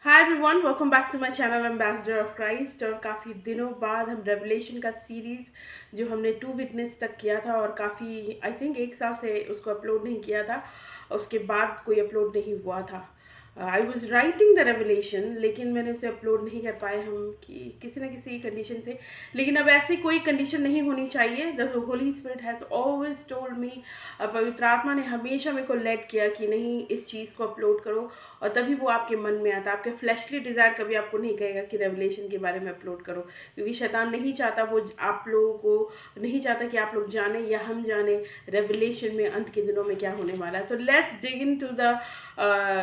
Hi everyone, welcome back to my channel ambassador of Christ. और काफ़ी दिनों बाद हम रेवलेशन का सीरीज़ जो हमने 2 विटनेस तक किया था और काफ़ी आई थिंक 1 साल से उसको अपलोड नहीं किया था, उसके बाद कोई अपलोड नहीं हुआ था। I was writing the revelation, लेकिन मैंने उसे अपलोड नहीं कर पाए हम कि किसी न किसी कंडीशन से। लेकिन अब ऐसी कोई कंडीशन नहीं होनी चाहिए। The Holi spirit has always told me, पवित्र आत्मा ने हमेशा मेरे को लेड किया कि नहीं, इस चीज़ को अपलोड करो, और तभी वो आपके मन में आता। आपके फ्लैशली डिज़ायर कभी आपको नहीं कहेगा कि रेवलेशन के बारे में अपलोड करो, क्योंकि शैतान नहीं चाहता, वो आप लोगों को नहीं चाहता कि आप लोग जाने या हम जाने रेवलेशन में अंत के दिनों में क्या होने वाला है। तो let's dig into the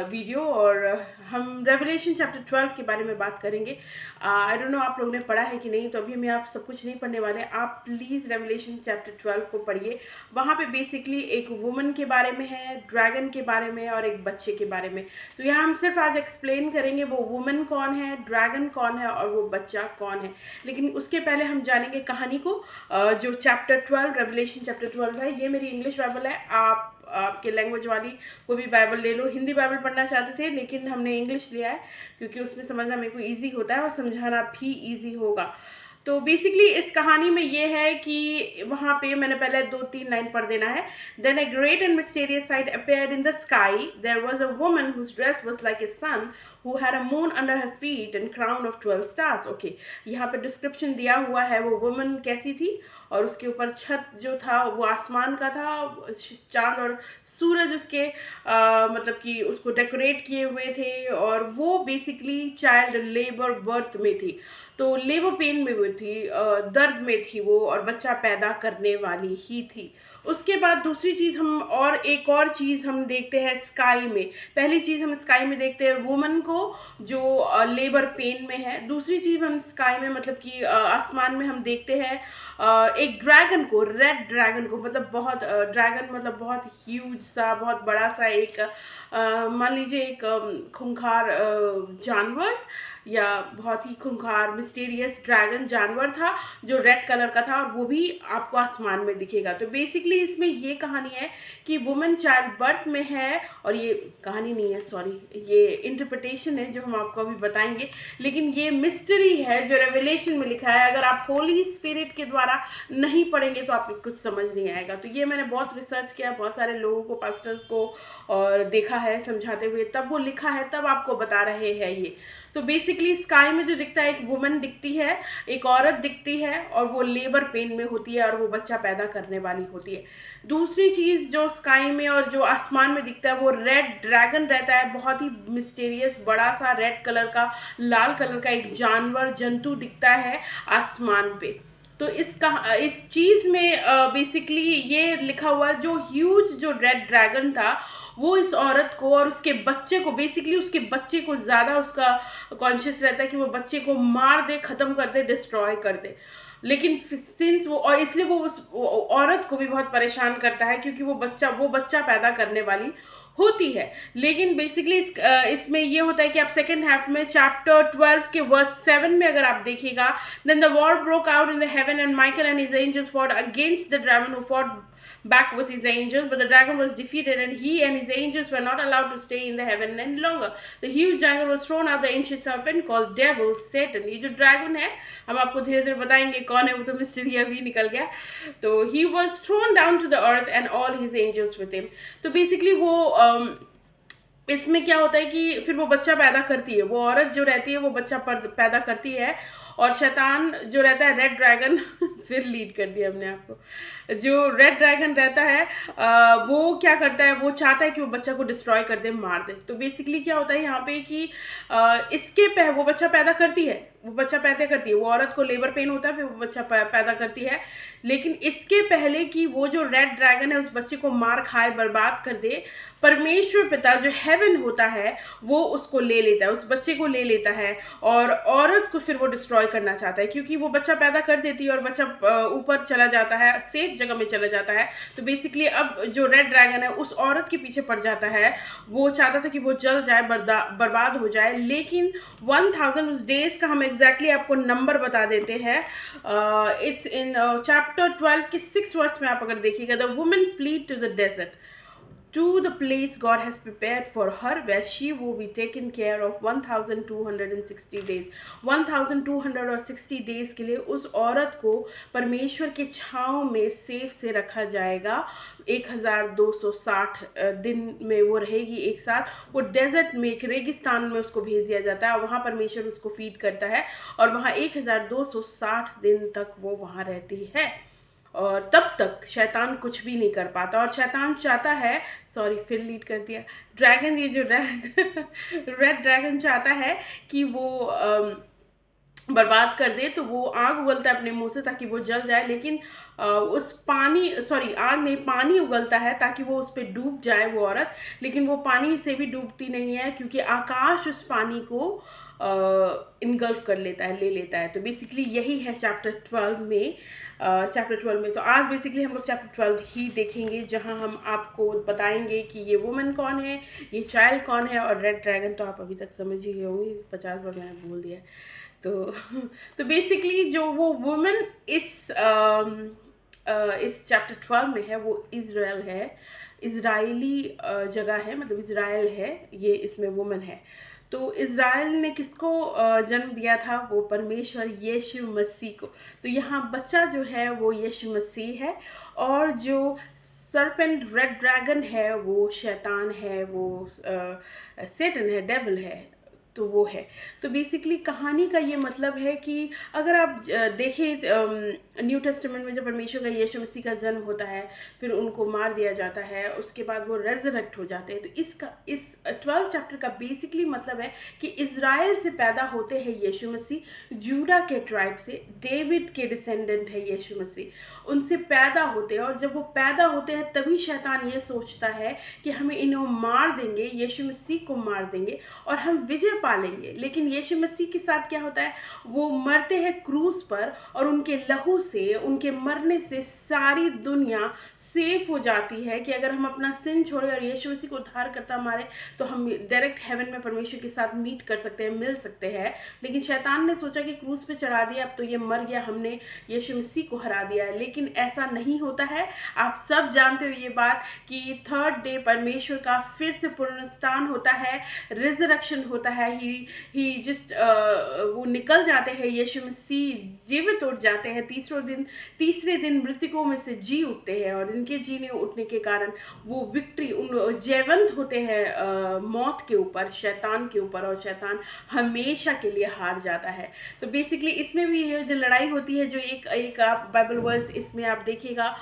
video, और हम रेवलेशन चैप्टर 12 के बारे में बात करेंगे। आई डोंट नो आप लोगों ने पढ़ा है कि नहीं, तो अभी हम आप सब कुछ नहीं पढ़ने वाले। आप प्लीज़ रेवलेशन चैप्टर 12 को पढ़िए। वहाँ पे बेसिकली एक वुमन के बारे में है, ड्रैगन के बारे में और एक बच्चे के बारे में। तो यहाँ हम सिर्फ आज एक्सप्लेन करेंगे वो वुमन कौन है, ड्रैगन कौन है और वो बच्चा कौन है। लेकिन उसके पहले हम जानेंगे कहानी को। जो चैप्टर 12, रेवलेशन चैप्टर 12 है। ये मेरी इंग्लिश बाइबल है। आप आपके लैंग्वेज वाली कोई भी बाइबल ले लो। हिंदी बाइबल पढ़ना चाहते थे, लेकिन हमने इंग्लिश लिया है क्योंकि उसमें समझना मेरे को ईजी होता है और समझाना भी ईजी होगा। तो बेसिकली इस कहानी में ये है कि वहाँ पे मैंने पहले 2-3 लाइन पढ़ देना है। Then a great and mysterious sight appeared in the sky. There was a woman whose dress was like a sun, who had a moon under her feet and crown of 12 stars. Okay, यहाँ पे description दिया हुआ है वो woman कैसी थी, और उसके ऊपर छत जो था वो आसमान का था, चांद और सूरज उसके मतलब कि उसको डेकोरेट किए हुए थे, और वो बेसिकली चाइल्ड लेबर बर्थ में थी। तो लेबर पेन में वो थी, दर्द में थी वो, और बच्चा पैदा करने वाली ही थी। उसके बाद दूसरी चीज़ हम, और एक और चीज़ हम देखते हैं स्काई में। पहली चीज़ हम स्काई में देखते हैं वुमन को जो लेबर पेन में है। दूसरी चीज़ हम स्काई में मतलब कि आसमान में हम देखते हैं एक ड्रैगन को, रेड ड्रैगन को। मतलब बहुत ड्रैगन मतलब बहुत ह्यूज सा, बहुत बड़ा सा एक मान लीजिए एक खूंखार जानवर, या बहुत ही खूंखार मिस्टीरियस ड्रैगन जानवर था जो रेड कलर का था, और वो भी आपको आसमान में दिखेगा। तो बेसिकली इसमें ये कहानी है कि वुमन चाइल्ड बर्थ में है, और ये कहानी नहीं है, सॉरी, ये इंटरप्रिटेशन है जो हम आपको अभी बताएंगे। लेकिन ये मिस्ट्री है जो रेवलेशन में लिखा है। अगर आप होली स्पिरिट के द्वारा नहीं पढ़ेंगे तो आपको कुछ समझ नहीं आएगा। तो ये मैंने बहुत रिसर्च किया, बहुत सारे लोगों को, पास्टर्स को, और देखा है समझाते हुए, तब वो लिखा है, तब आपको बता रहे हैं ये। तो बेसिकली स्काई में जो दिखता है, एक वुमन दिखती है, एक औरत दिखती है, और वो लेबर पेन में होती है और वो बच्चा पैदा करने वाली होती है। दूसरी चीज़ जो स्काई में और जो आसमान में दिखता है वो रेड ड्रैगन रहता है। बहुत ही मिस्टीरियस बड़ा सा रेड कलर का, लाल कलर का एक जानवर, जंतु दिखता है आसमान पे। तो इस चीज़ में बेसिकली ये लिखा हुआ, जो ह्यूज जो रेड ड्रैगन था वो इस औरत को और उसके बच्चे को, बेसिकली उसके बच्चे को ज़्यादा उसका कॉन्शियस रहता है कि वो बच्चे को मार दे, ख़त्म कर दे, डिस्ट्रॉय कर दे। लेकिन सिंस वो, और इसलिए वो उस औरत को भी बहुत परेशान करता है, क्योंकि वो बच्चा पैदा करने वाली होती है। लेकिन बेसिकली इसमें ये होता है कि आप सेकेंड हाफ में चैप्टर 12 के वर्स 7 में अगर आप देखिएगा, then the war broke out in the heaven and Michael and his angels fought against the dragon who fought back with his angels, but the dragon was defeated, and he and his angels were not allowed to stay in the heaven any longer. The huge dragon was thrown out, the ancient serpent called devil, Satan. ये जो dragon है, हम आपको धीरे धीरे बताएंगे कौन है, वो तो मिस्ट्री अभी निकल गया। तो he was thrown down to the earth and all his angels with him. तो बेसिकली वो इसमें क्या होता है कि फिर वो बच्चा पैदा करती है, वो औरत जो रहती है वो बच्चा पैदा करती है, और शैतान जो रहता है रेड ड्रैगन फिर लीड कर दिया हमने आपको। जो रेड ड्रैगन रहता है वो क्या करता है, वो चाहता है कि वो बच्चा को डिस्ट्रॉय कर दे, मार दे। तो बेसिकली क्या होता है यहाँ पे कि वो बच्चा पैदा करती है, वो औरत को लेबर पेन होता है, फिर वो बच्चा पैदा करती है। लेकिन इसके पहले कि वो जो रेड ड्रैगन है उस बच्चे को मार खाए, बर्बाद कर दे, परमेश्वर पिता जो हेवन होता है वो उसको ले लेता है, उस बच्चे को ले लेता है, और औरत को फिर वो डिस्ट्रॉय करना चाहता है, क्योंकि वो बच्चा पैदा कर देती है और बच्चा ऊपर चला जाता है, सेफ जगह में चला जाता है। तो बेसिकली अब जो रेड ड्रैगन है उस औरत के पीछे पड़ जाता है। वो चाहता था कि वो जल जाए, बर्बाद हो जाए। लेकिन 1000 उस डेज का हम एग्जैक्टली आपको नंबर बता देते हैं। इट्स इन चैप्टर 12 के 6 वर्स में आप अगर देखिएगा, the women flee to the desert. to the place God has prepared for her, where she will be taken care of 1260 days. 1260 days के लिए उस औरत को परमेश्वर के छांव में सेफ से रखा जाएगा। 1260 दिन में वो रहेगी, एक साथ वो डेजर्ट में, एक रेगिस्तान में उसको भेज दिया जाता है और वहाँ परमेश्वर उसको फीड करता है और वहाँ 1260 दिन तक वो वहाँ रहती है और तब तक शैतान कुछ भी नहीं कर पाता। और शैतान चाहता है, सॉरी फिर लीड कर दिया, ड्रैगन, ये जो रेड ड्रैगन चाहता है कि वो बर्बाद कर दे, तो वो आग उगलता है अपने मुंह से ताकि वो जल जाए, लेकिन उस आग नहीं, पानी उगलता है ताकि वो उस पर डूब जाए वो औरत, लेकिन वो पानी से भी डूबती नहीं है क्योंकि आकाश उस पानी को इनगल्फ कर लेता है, ले लेता है। तो बेसिकली यही है चैप्टर 12 में। तो आज बेसिकली हम लोग चैप्टर 12 ही देखेंगे, जहां हम आपको बताएंगे कि ये वुमन कौन है, ये चाइल्ड कौन है, और रेड ड्रैगन तो आप अभी तक समझ ही गए होंगे, 50 बार मैंने बोल दिया। तो बेसिकली जो वो वुमन इस चैप्टर 12 में है वो इज़राइल है, इज़राइली जगह है, मतलब इज़राइल है, ये इसमें वुमन है। तो इज़राइल ने किसको जन्म दिया था? वो परमेश्वर यीशु मसीह को। तो यहाँ बच्चा जो है वो यीशु मसीह है और जो सर्पेंट रेड ड्रैगन है वो शैतान है, वो सेटन है, डेविल है, तो वो है। तो बेसिकली कहानी का ये मतलब है कि अगर आप देखें न्यू टेस्टामेंट में जब परमेश्वर का यीशु मसीह का जन्म होता है, फिर उनको मार दिया जाता है, उसके बाद वो रेजरेक्ट हो जाते हैं। तो इस 12 चैप्टर का बेसिकली मतलब है कि इज़राइल से पैदा होते हैं यीशु मसीह, जूडा के ट्राइब से, डेविड के डिसेंडेंट है यीशु मसीह, उनसे पैदा होते हैं। और जब वो पैदा होते हैं तभी शैतान ये सोचता है कि हमें इन्हें मार देंगे, यीशु मसीह को मार देंगे और हम विजय पालेंगे। लेकिन यीशु मसीह के साथ क्या होता है, वो मरते हैं क्रूस पर और उनके लहू से, उनके मरने से सारी दुनिया सेफ हो जाती है कि अगर हम अपना सिन छोड़े और यीशु मसीह को उद्धार करता हमारे, तो हम डायरेक्ट हेवन में परमेश्वर के साथ मीट कर सकते हैं, मिल सकते हैं। लेकिन शैतान ने सोचा कि क्रूस पे चढ़ा दिया, अब तो ये मर गया, हमने यीशु मसीह को हरा दिया है। लेकिन ऐसा नहीं होता है। आप सब जानते हो ये बात कि थर्ड डे परमेश्वर का फिर से पुनरुत्थान होता है, रिजरेक्शन होता है। ही जस्ट वो निकल जाते हैं, यीशु मसीह जीवित उठ जाते हैं, तीसरे दिन मृतकों में से जी उठते हैं और इनके जीने उठने के कारण वो विक्ट्री, जयवंत होते हैं मौत के ऊपर, शैतान के ऊपर, और शैतान हमेशा के लिए हार जाता है। तो बेसिकली इसमें भी जो लड़ाई होती है, जो एक आप बाइबल वर्स इसमें आप देखिएगा,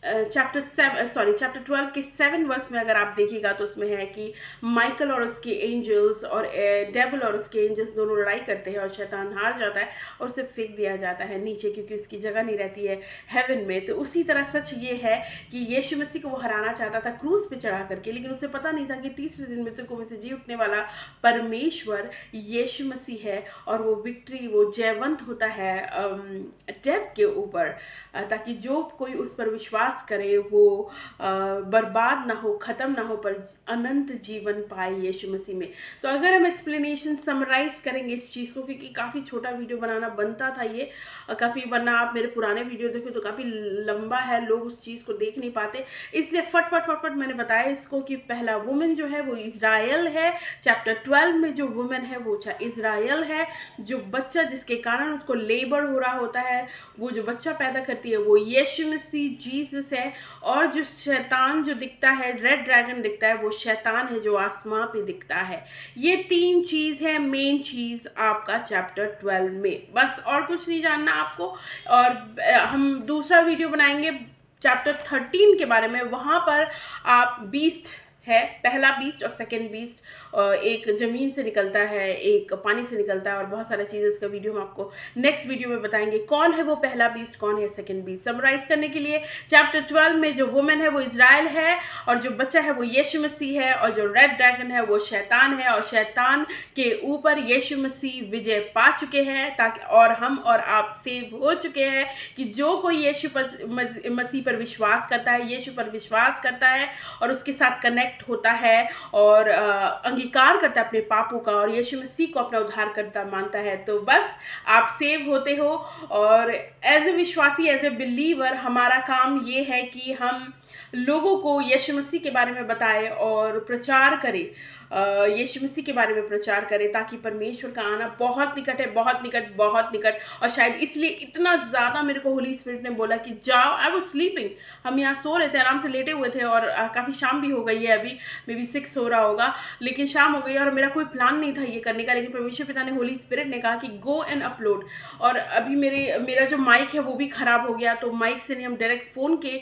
चैप्टर 12 के 7 वर्स में अगर आप देखिएगा तो उसमें है कि माइकल और उसके एंजल्स और डेविल और उसके एंजल्स दोनों लड़ाई करते हैं और शैतान हार जाता है और उसे फेंक दिया जाता है नीचे, क्योंकि उसकी जगह नहीं रहती है हेवन में। तो उसी तरह सच ये है कि यीशु मसीह को वो हराना चाहता था क्रूस पे चढ़ा करके, लेकिन उसे पता नहीं था कि तीसरे दिन मृतकों में से जी उठने वाला परमेश्वर यीशु मसीह है और वो विक्ट्री, वो जयवंत होता है डेथ के ऊपर, ताकि जो कोई उस पर विश्वास करे वो बर्बाद ना हो, खत्म ना हो, पर अनंत जीवन पाए यीशु मसीह में। तो अगर हम एक्सप्लेनेशन समराइज करेंगे इस चीज़ को, क्योंकि काफ़ी छोटा वीडियो बनाना बनता था ये काफ़ी, वरना आप मेरे पुराने वीडियो देखो तो काफ़ी लंबा है, लोग उस चीज़ को देख नहीं पाते, इसलिए फट मैंने बताया इसको कि पहला वुमेन जो है वो इज़राइल है। चैप्टर 12 में जो वुमेन है वो इज़राइल है, जो बच्चा जिसके कारण उसको लेबर हो रहा होता है, वो जो बच्चा पैदा करती है वो यीशु मसीह जीसस है। और जो शैतान जो दिखता है, रेड ड्रैगन दिखता है, वो शैतान है जो आसमां पे दिखता है। ये 3 चीज है, मेन चीज आपका चैप्टर 12 में, बस और कुछ नहीं जानना आपको। और हम दूसरा वीडियो बनाएंगे चैप्टर 13 के बारे में, वहां पर आप बीस्ट है, पहला बीस्ट और सेकेंड बीस्ट, एक जमीन से निकलता है, एक पानी से निकलता है, और बहुत सारी चीज़ें, इसका वीडियो हम आपको नेक्स्ट वीडियो में बताएंगे, कौन है वो पहला बीस्ट, कौन है सेकेंड बीस्ट। समराइज करने के लिए चैप्टर 12 में जो वुमेन है वो इज़राइल है, और जो बच्चा है वो यीशु मसीह है, और जो रेड ड्रैगन है वो शैतान है, और शैतान के ऊपर यीशु मसीह विजय पा चुके हैं, ताकि और हम और आप सेव हो चुके हैं कि जो कोई यीशु मसीह पर विश्वास करता है, यीशु पर विश्वास करता है और उसके साथ कनेक्ट रिस्पेक्ट होता है और अंगीकार करता है अपने पापों का और यीशु मसीह को अपना उद्धारकर्ता मानता है, तो बस आप सेव होते हो। और एज ए विश्वासी, एज ए बिलीवर, हमारा काम ये है कि हम लोगों को यीशु मसीह के बारे में बताएं और प्रचार करें, यीशु मसीह के बारे में प्रचार करें, ताकि परमेश्वर का आना बहुत निकट है, बहुत निकट, बहुत निकट। और शायद इसलिए इतना ज़्यादा मेरे को होली स्पिरिट ने बोला कि जाओ। आई वाज स्लीपिंग, हम यहाँ सो रहे थे, आराम से लेटे हुए थे और काफ़ी शाम भी हो गई है, अभी मे बी 6 हो रहा होगा, लेकिन शाम हो गई और मेरा कोई प्लान नहीं था ये करने का, लेकिन परमेश्वर पिता ने, होली स्पिरिट ने कहा कि गो एंड अपलोड। और अभी मेरा जो माइक है वो भी ख़राब हो गया, तो माइक से नहीं, हम डायरेक्ट फ़ोन के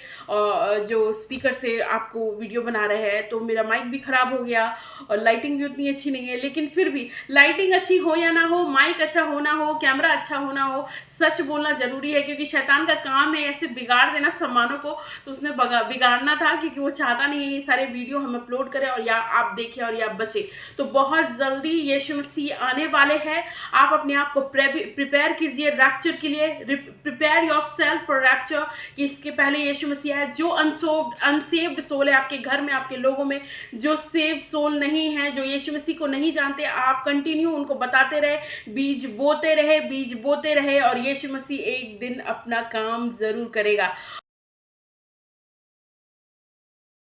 जो स्पीकर से आपको वीडियो बना रहे हैं, तो मेरा माइक भी ख़राब हो गया और लाइटिंग भी उतनी अच्छी नहीं है। लेकिन फिर भी लाइटिंग अच्छी हो या ना हो, माइक अच्छा हो ना हो, कैमरा अच्छा हो ना हो, सच बोलना ज़रूरी है, क्योंकि शैतान का काम है ऐसे बिगाड़ देना सामानों को। तो उसने बिगाड़ना था, क्योंकि वो चाहता नहीं है ये सारे वीडियो हम अपलोड करें और या आप देखें और या बचे। तो बहुत जल्दी यीशु मसीह आने वाले हैं। आप अपने आप को प्रिपेयर कीजिए रैप्चर के लिए, prepare your self for rapture, कि इसके पहले यीशु मसीह है। जो अनसेव्ड सोल है आपके घर में, आपके लोगों में, जो सेव सोल नहीं है, जो यीशु मसीह को नहीं जानते, आप कंटिन्यू उनको बताते रहे, बीज बोते रहे और यीशु मसीह एक दिन अपना काम जरूर करेगा।